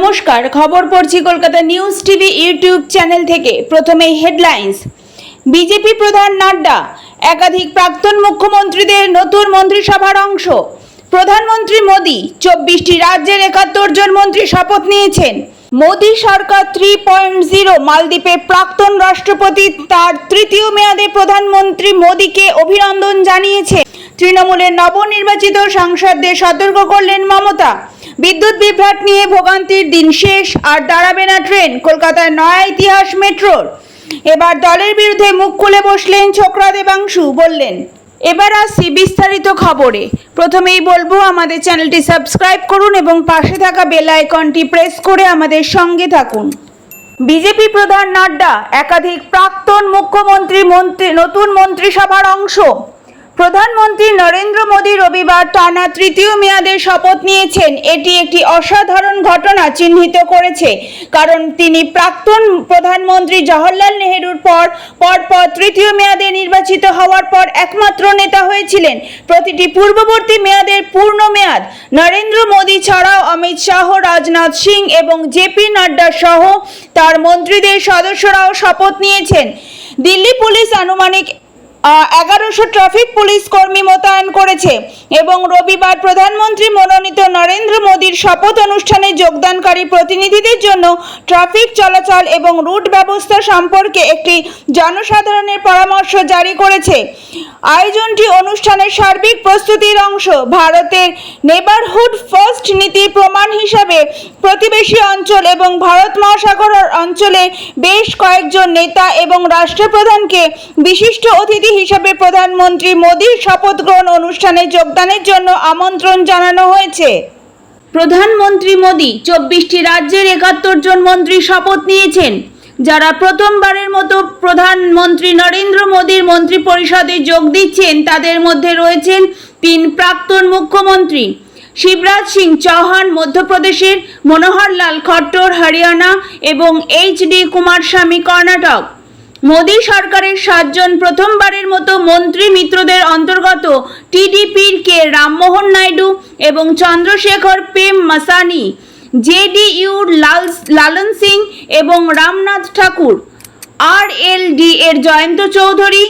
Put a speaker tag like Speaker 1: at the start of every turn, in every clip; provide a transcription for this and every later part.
Speaker 1: নমস্কার, খবর পড়ছি Kolkata news TV YouTube channel থেকে। প্রথমেই হেডলাইন্স। বিজেপি প্রধান নাড্ডা একাধিক প্রাক্তন মুখ্যমন্ত্রীদের নতুন মন্ত্রিসভার অংশ। প্রধানমন্ত্রী মোদি 24টি রাজ্যের 71 জন মন্ত্রী শপথ নিয়েছেন। মোদি সরকার 3.0 মালদ্বীপে প্রাক্তন রাষ্ট্রপতি তার তৃতীয় মেয়াদে প্রধানমন্ত্রী মোদিকে অভিনন্দন জানিয়েছে। তৃণমূলের নবনির্বাচিত সাংসদদের সতর্ক করলেন মমতা। বিদ্যুৎ বিভ্রাট নিয়ে ভোগান্তির দিন শেষ, আর দাঁড়াবে না ট্রেন। কলকাতার নয়া ইতিহাস মেট্রোর। এবার দলের বিরুদ্ধে মুখ খুলে বসলেন ছোকরা দেবাংশু, বললেন। এবার আসছি বিস্তারিত খবরে। প্রথমেই বলবো, আমাদের চ্যানেলটি সাবস্ক্রাইব করুন এবং পাশে থাকা বেল আইকনটি প্রেস করে আমাদের সঙ্গে থাকুন। বিজেপি প্রধান নাড্ডা একাধিক প্রাক্তন মুখ্যমন্ত্রী নতুন মন্ত্রিসভার অংশ। প্রধানমন্ত্রী নরেন্দ্র মোদী রবিবার টানা তৃতীয় মেয়াদে শপথ নিয়েছেন। এটি একটি অসাধারণ ঘটনা চিহ্নিত করেছে, কারণ তিনি প্রাক্তন প্রধানমন্ত্রী জওহরলাল নেহরুর পর তৃতীয় মেয়াদে নির্বাচিত হওয়ার পর একমাত্র নেতা হয়েছিলেন। প্রতিটি পূর্ববর্তী মেয়াদের পূর্ণ মেয়াদ নরেন্দ্র মোদী ছাড়াও অমিত শাহ, রাজনাথ সিং এবং জেপি নাড্ডা সহ তার মন্ত্রীদের সদস্যরাও শপথ নিয়েছেন। দিল্লি পুলিশ আনুমানিক 1100 ট্রাফিক পুলিশ কর্মী মোতায়েন করেছে এবং রবিবার প্রধানমন্ত্রী মনোনীত নরেন্দ্র মোদীর শপথ অনুষ্ঠানে যোগদানকারী প্রতিনিধিদের জন্য ট্রাফিক চলাচল এবং রুট ব্যবস্থা সম্পর্কে একটি জনসাধারণের পরামর্শ জারি করেছে। আয়োজনটি অনুষ্ঠানের সার্বিক প্রস্তুতির অংশ। ভারতের নেবারহুড ফার্স্ট নীতির প্রমাণ হিসাবে প্রতিবেশী অঞ্চল এবং ভারত মহাসাগর অঞ্চলে বেশ কয়েকজন নেতা এবং রাষ্ট্রপ্রধানকে বিশিষ্ট অতিথি হিসেবে প্রধানমন্ত্রী মোদীর শপথ গ্রহণ অনুষ্ঠানে যোগদানের জন্য আমন্ত্রণ জানানো হয়েছে। প্রধানমন্ত্রী মোদী 24টি রাজ্যের 71 জন মন্ত্রী শপথ নিয়েছেন, যারা প্রথমবারের মতো প্রধানমন্ত্রী নরেন্দ্র মোদীর মন্ত্রী পরিষদে যোগ দিচ্ছেন। তাদের মধ্যে রয়েছেন 3 প্রাক্তন মুখ্যমন্ত্রী: শিবরাজ সিং চৌহান মধ্যপ্রদেশের, মনোহর লাল খট্টর হরিয়ানা এবং এইচ.ডি. কুমারস্বামী কর্ণাটক। মোদী সরকারের 7 জন প্রথমবারের মতো মন্ত্রী মিত্রদের অন্তর্গত টিডিপির কে রামমোহন নাইডু এবং চন্দ্রশেখর পেমসানি, জেডিইউর লালন সিং এবং রামনাথ ঠাকুর, আরএলডি এর জয়ন্ত চৌধুরী,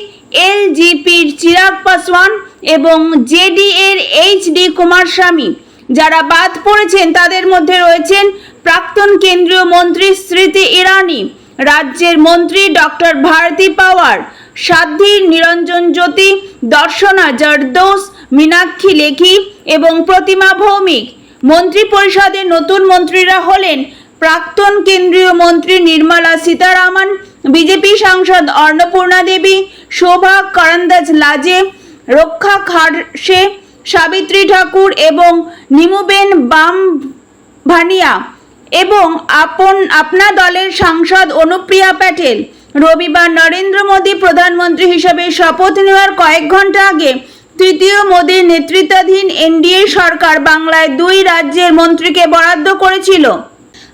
Speaker 1: এলজেপির চিরাগ পাসওয়ান এবং জেডি এর এইচ.ডি. কুমারস্বামী। যারা বাদ পড়েছেন তাদের মধ্যে রয়েছেন প্রাক্তন কেন্দ্রীয় মন্ত্রী স্মৃতি ইরানি, রাজ্যের মন্ত্রী ডক্টর ভারতী পাওয়ার, সাধ্বী নিরঞ্জন জ্যোতি, দর্শনা জরদোস, মীনাক্ষী লেখি এবং প্রতিমা ভৌমিক। মন্ত্রী পরিষদের নতুন মন্ত্রীরা হলেন প্রাক্তন কেন্দ্রীয় মন্ত্রী নির্মলা সীতারামন, বিজেপি সাংসদ অন্নপূর্ণা দেবী, শোভা করন্দাজ-লাজে, রক্ষা খাড়সে, সাবিত্রী ঠাকুর এবং নিমুবেন বামভানিয়া এবং আপনা দলের সাংসদ অনুপ্রিয়া প্যাটেল। রবিবার নরেন্দ্র মোদী প্রধানমন্ত্রী হিসেবে শপথ নেওয়ার কয়েক ঘন্টা আগে তৃতীয় মোদীর নেতৃত্বাধীন এনডিএ সরকার বাংলায় 2 রাজ্যের মন্ত্রীকে বরাদ্দ করেছিল।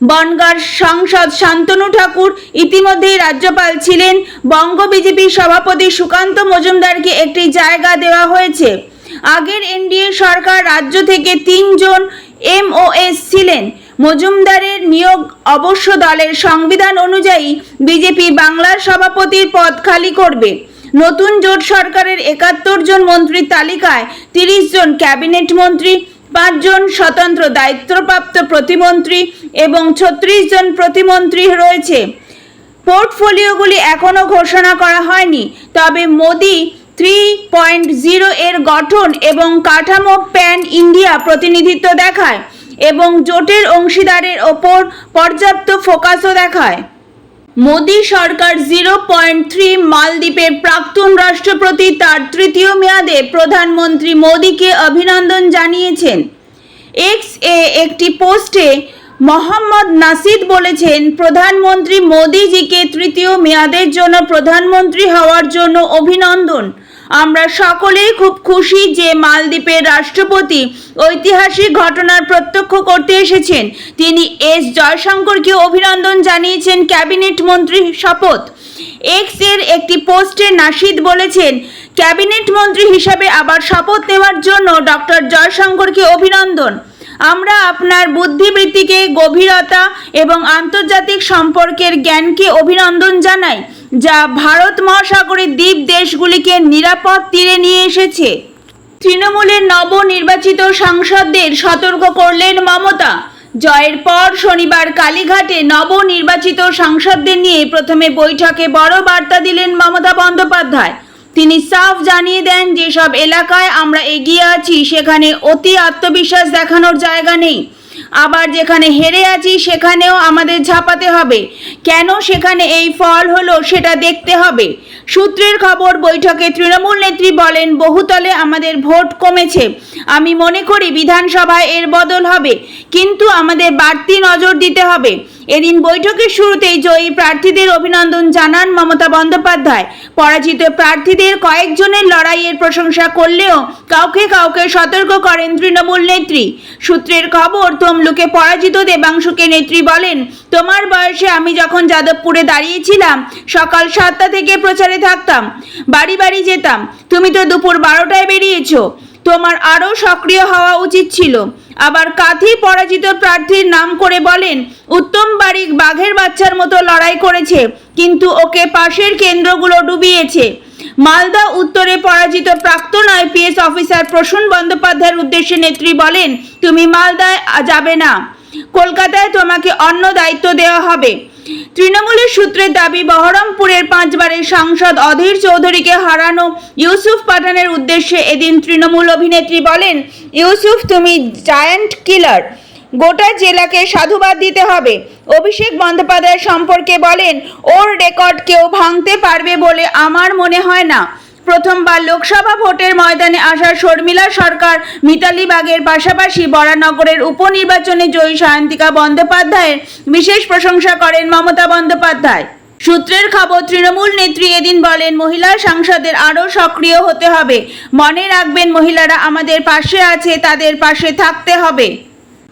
Speaker 1: বনগাঁর সাংসদ শান্তনু ঠাকুর ইতিমধ্যেই রাজ্যপাল ছিলেন। বঙ্গ বিজেপির সভাপতি সুকান্ত মজুমদারকে একটি জায়গা দেওয়া হয়েছে। আগের এনডিএ সরকার রাজ্য থেকে 3 জন এমওএস ছিলেন। মজুমদারের নিয়োগ অবশ্য দলের সংবিধান অনুযায়ী বিজেপি বাংলার সভাপতির পদ খালি করবে। নতুন জোট সরকারের 71 জন মন্ত্রীর তালিকায় 30 জন ক্যাবিনেট মন্ত্রী, 5 জন স্বতন্ত্র দায়িত্বপ্রাপ্ত প্রতিমন্ত্রী এবং 36 জন প্রতিমন্ত্রী রয়েছে। পোর্টফোলিওগুলি এখনও ঘোষণা করা হয়নি, তবে মোদি 3.0 এর গঠন এবং কাঠামো প্যান ইন্ডিয়া প্রতিনিধিত্ব দেখায় এবং জোটের অংশীদারের ওপর পর্যাপ্ত ফোকাসও দেখায়। মোদী সরকার 0.3 মালদ্বীপের প্রাক্তন রাষ্ট্রপতি তার তৃতীয় মেয়াদে প্রধানমন্ত্রী মোদীকে অভিনন্দন জানিয়েছেন। এক্স এ একটি পোস্টে মোহাম্মদ নাসিদ বলেছেন, প্রধানমন্ত্রী মোদীজিকে তৃতীয় মেয়াদের জন্য প্রধানমন্ত্রী হওয়ার জন্য অভিনন্দন। আমরা সকলেই খুব খুশি যে মালদ্বীপের রাষ্ট্রপতি ঐতিহাসিক ঘটনার প্রত্যক্ষ করতে এসেছেন। তিনি এস জয়শঙ্করকে অভিনন্দন জানিয়েছেন ক্যাবিনেট মন্ত্রী শপথ। এক্স এর একটি পোস্টে নাশিদ বলেছেন, ক্যাবিনেট মন্ত্রী হিসাবে আবার শপথ নেওয়ার জন্য ডক্টর জয়শঙ্করকে অভিনন্দন। আমরা আপনার বুদ্ধিবৃত্তিকে, গভীরতা এবং আন্তর্জাতিক সম্পর্কের জ্ঞানকে অভিনন্দন জানাই, যা ভারত মহাসাগরের দ্বীপ দেশগুলিকে নিরাপদ তীরে নিয়ে এসেছে। তৃণমূলের নবনির্বাচিত সাংসদদের সতর্ক করলেন মমতা। জয়ের পর শনিবার কালীঘাটে নবনির্বাচিত সাংসদদের নিয়ে প্রথমে বৈঠকে বড় বার্তা দিলেন মমতা বন্দ্যোপাধ্যায়। তিনি সাফ জানিয়ে দেন, যেসব এলাকায় আমরা এগিয়ে আছি সেখানে অতি আত্মবিশ্বাস দেখানোর জায়গা নেই, আবার যেখানে হেরে আছি সেখানেও আমাদের ঝাঁপাতে হবে। কেন সেখানে এই ফল হলো সেটা দেখতে হবে। সূত্রের খবর, বৈঠকে তৃণমূল নেত্রী বলেন, বহুতলে আমাদের ভোট কমেছে। আমি মনে করি বিধানসভায় এর বদল হবে, কিন্তু আমাদের বাড়তি নজর দিতে হবে। এদিন বৈঠকের শুরুতেই জয়ী প্রার্থীদের অভিনন্দন জানান মমতা বন্দ্যোপাধ্যায়। পরাজিত প্রার্থীদের কয়েকজনের লড়াইয়ের প্রশংসা করলেও কাউকে কাউকে সতর্ক করেন তৃণমূল নেত্রী। সূত্রের খবর, তমলুকে পরাজিত দেবাংশুকে নেত্রী বলেন, তোমার বয়সে আমি যখন যাদবপুরে দাঁড়িয়েছিলাম সকাল 7টা থেকে প্রচারে থাকতাম, বাড়ি বাড়ি যেতাম। তুমি তো দুপুর 12টায় বেরিয়েছো, তোমার আরও সক্রিয় হওয়া উচিত ছিল। আবার কাথি পরাজিত প্রার্থীর নাম করে বলেন, উত্তম বারিক বাঘের বাচ্চার মতো লড়াই করেছে, কিন্তু ওকে পাশের কেন্দ্রগুলো ডুবিয়েছে। মালদা উত্তরে পরাজিত প্রাক্তন আইপিএস অফিসার প্রসূন বন্দ্যোপাধ্যায়ের উদ্দেশ্যে নেত্রী বলেন, তুমি মালদায় যাবে না, কলকাতায় তোমাকে অন্য দায়িত্ব দেওয়া হবে। তৃণমূলের সূত্রের দাবি, বহরমপুরের 5 বারের সাংসদ অধীর চৌধুরীকে হারানো ইউসুফ পাঠানের উদ্দেশ্যে এদিন তৃণমূল অভিনেত্রী বলেন, ইউসুফ তুমি জায়ান্ট কিলার, গোটা জেলাকে সাধুবাদ দিতে হবে। অভিষেক বন্দ্যোপাধ্যায় সম্পর্কে বলেন, ওর রেকর্ড কেউ ভাঙতে পারবে বলে আমার মনে হয় না। প্রথমবার লোকসভা ভোটের ময়দানে আসা শর্মিলা সরকার, মিতালি বাগের পাশাপাশি বরানগরের উপনির্বাচনে জয়ী সায়ন্তিকা বন্দ্যোপাধ্যায়ের বিশেষ প্রশংসা করেন মমতা বন্দ্যোপাধ্যায়। সূত্রের খবর, তৃণমূল নেত্রী এদিন বলেন, মহিলা সাংসদদের আরও সক্রিয় হতে হবে। মনে রাখবেন, মহিলারা আমাদের পাশে আছে, তাদের পাশে থাকতে হবে।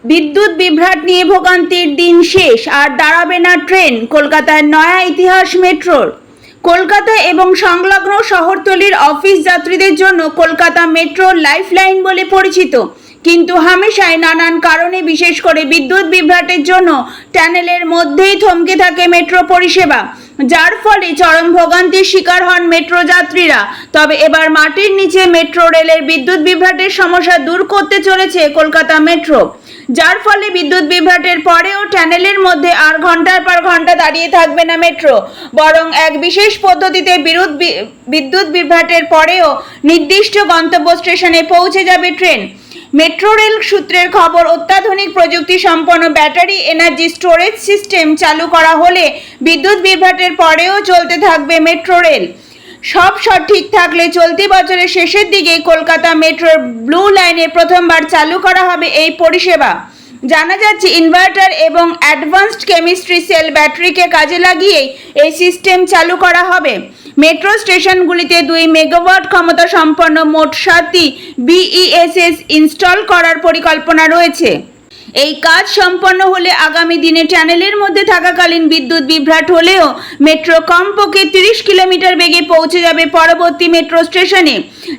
Speaker 1: বিদ্যুৎ বিভ্রাট নিয়ে ভোগান্তির দিন শেষ, আর দাঁড়াবে না ট্রেন। কলকাতায় নয়া ইতিহাস মেট্রোর। কলকাতা এবং সংলগ্ন শহরতলির অফিস যাত্রীদের জন্য কলকাতা মেট্রো লাইফলাইন বলে পরিচিত, কিন্তু হামেশাই নানান কারণে, বিশেষ করে বিদ্যুৎ বিভ্রাটের জন্য টানেলের মধ্যেই থমকে থাকে মেট্রো পরিষেবা, যার ফলে চরম ভোগান্তির শিকার হন মেট্রো যাত্রীরা। তবে এবার মাটির নিচে মেট্রো রেলের বিদ্যুৎ বিভ্রাটের সমস্যা দূর করতে চলেছে কলকাতা মেট্রো, যার ফলে বিদ্যুৎ বিভ্রাটের পরেও টানেলের মধ্যে আর ঘন্টার পর ঘন্টা দাঁড়িয়ে থাকবে না মেট্রো, বরং এক বিশেষ পদ্ধতিতে বিদ্যুৎ বিভ্রাটের পরেও নির্দিষ্ট গন্তব্য স্টেশনে পৌঁছে যাবে ট্রেন। মেট্রো রেল সূত্রের খবর, অত্যাধুনিক প্রযুক্তি সম্পন্ন ব্যাটারি এনার্জি স্টোরেজ সিস্টেম চালু করা হলে বিদ্যুৎ বিভ্রাটের পরেও চলতে থাকবে মেট্রো রেল। সব ঠিক থাকলে চলতি বছরের শেষের দিকে কলকাতা মেট্রোর ব্লু লাইনে প্রথমবার চালু করা হবে এই পরিষেবা। জানা যাচ্ছে, ইনভার্টার এবং অ্যাডভান্সড কেমিস্ট্রি সেল ব্যাটারিকে কাজে লাগিয়েই এই সিস্টেম চালু করা হবে। মেট্রো স্টেশনগুলিতে 2 মেগাওয়াট ক্ষমতা সম্পন্ন মোট 7টি বিইএসএস ইনস্টল করার পরিকল্পনা রয়েছে। এই কাজ সম্পন্ন হলে আগামী দিনে টানেলের মধ্যে থাকাকালীন বিদ্যুৎ বিভ্রাট হলেও মেট্রো কমপক্ষে 30 কিলোমিটার বেগে পৌঁছে যাবে পরবর্তী মেট্রো স্টেশনে।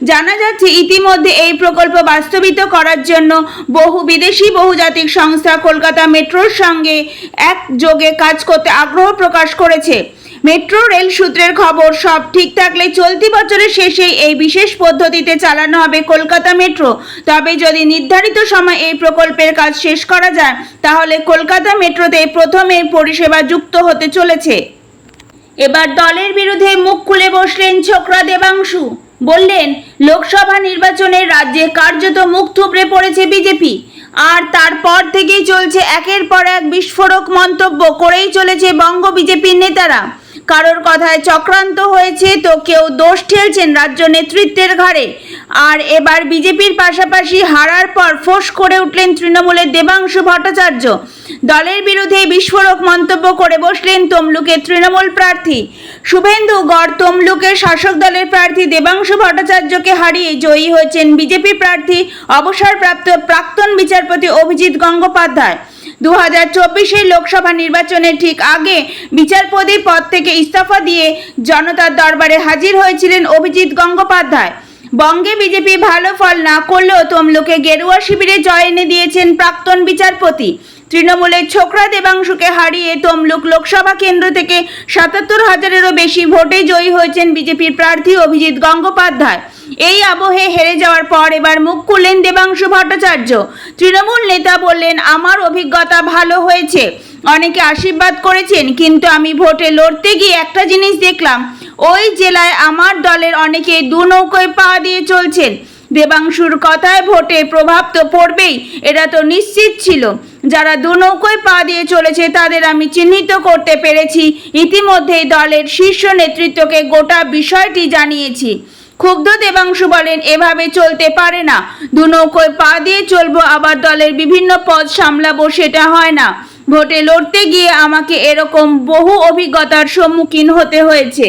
Speaker 1: জানা যাচ্ছে, ইতিমধ্যে এই প্রকল্প বাস্তবিত করার জন্য বহু বিদেশি বহুজাতিক সংস্থা কলকাতা মেট্রোর সঙ্গে একযোগে কাজ করতে আগ্রহ প্রকাশ করেছে। মেট্রো রেল সূত্রের খবর, সব ঠিক থাকলে চলতি বছরের শেষেই এই বিশেষ পদ্ধতিতে চালানো হবে কলকাতা মেট্রো। তবে যদি নির্ধারিত সময় এই প্রকল্পের কাজ শেষ করা যায়, তাহলে কলকাতা মেট্রোতে প্রথম এই পরিষেবা যুক্ত হতে চলেছে। এবার দলের বিরুদ্ধে মুখ খুলে বসলেন ছোকরা দেবাংশু। বললেন, লোকসভা নির্বাচনে রাজ্যে কার্যত মুখ থুবড়ে পড়েছে বিজেপি, আর তারপর থেকেই চলছে একের পর এক বিস্ফোরক মন্তব্য করেই চলেছে বঙ্গ বিজেপির নেতারা। কারোর কথায় চক্রান্ত হয়েছে, তো কেউ দোষ ঠেলছেন রাজ্য নেতৃত্বের ঘাড়ে। আর এবার বিজেপির পাশাপাশি হারার পর ফোঁস করে উঠলেন তৃণমূলের দেবাংশু ভট্টাচার্য। দলের বিরুদ্ধে বিস্ফোরক মন্তব্য করে বসলেন তমলুকের তৃণমূল প্রার্থী শুভেন্দু গড়। তমলুকের শাসক দলের প্রার্থী দেবাংশু ভট্টাচার্যকে হারিয়ে জয়ী হয়েছেন বিজেপি প্রার্থী অবসরপ্রাপ্ত প্রাক্তন বিচারপতি অভিজিৎ গঙ্গোপাধ্যায়। 2024 লোকসভা নির্বাচনের ঠিক আগে বিচারপতি পদ থেকে ইস্তফা দিয়ে জনতার দরবারে হাজির হয়েছিলেন অভিজিৎ গঙ্গোপাধ্যায়। বঙ্গে বিজেপি ভালো ফল না করলেও তমলুকে গেরুয়া শিবিরে জয় এনে দিয়েছেন প্রাক্তন বিচারপতি। তৃণমূলের ছোকরা দেবাংশুকে হারিয়ে তমলুক লোকসভা কেন্দ্র থেকে ৭৭,০০০-এরও বেশি ভোটে জয়ী হয়েছেন বিজেপির প্রার্থী অভিজিৎ গঙ্গোপাধ্যায়। এই আবহে হেরে যাওয়ার পর এবার মুখ খুললেন দেবাংশু ভট্টাচার্য। তৃণমূল নেতা বললেন, আমার অভিজ্ঞতা ভালো হয়েছে, অনেকে আশীর্বাদ করেছেন, কিন্তু আমি ভোটে লড়তে গিয়ে একটা জিনিস দেখলাম, ওই জেলায় আমার দলের অনেকে দু নৌকোয় পা দিয়ে চলছেন। দেবাংশুর কথায় ভোটে প্রভাব তো পড়বেই, এটা তো নিশ্চিত ছিল। যারা দু নৌকোয় পা দিয়ে চলেছে তাদের আমি চিহ্নিত করতে পেরেছি। ইতিমধ্যেই দলের শীর্ষ নেতৃত্বকে গোটা বিষয়টি জানিয়েছি। ক্ষুব্ধ দেবাংশু বলেন, এভাবে চলতে পারে না। দু নৌকোয় পা দিয়ে চলবো, আবার দলের বিভিন্ন পদ সামলাবো, সেটা হয় না। ভোটে লড়তে গিয়ে আমাকে এরকম বহু অভিজ্ঞতার সম্মুখীন হতে হয়েছে।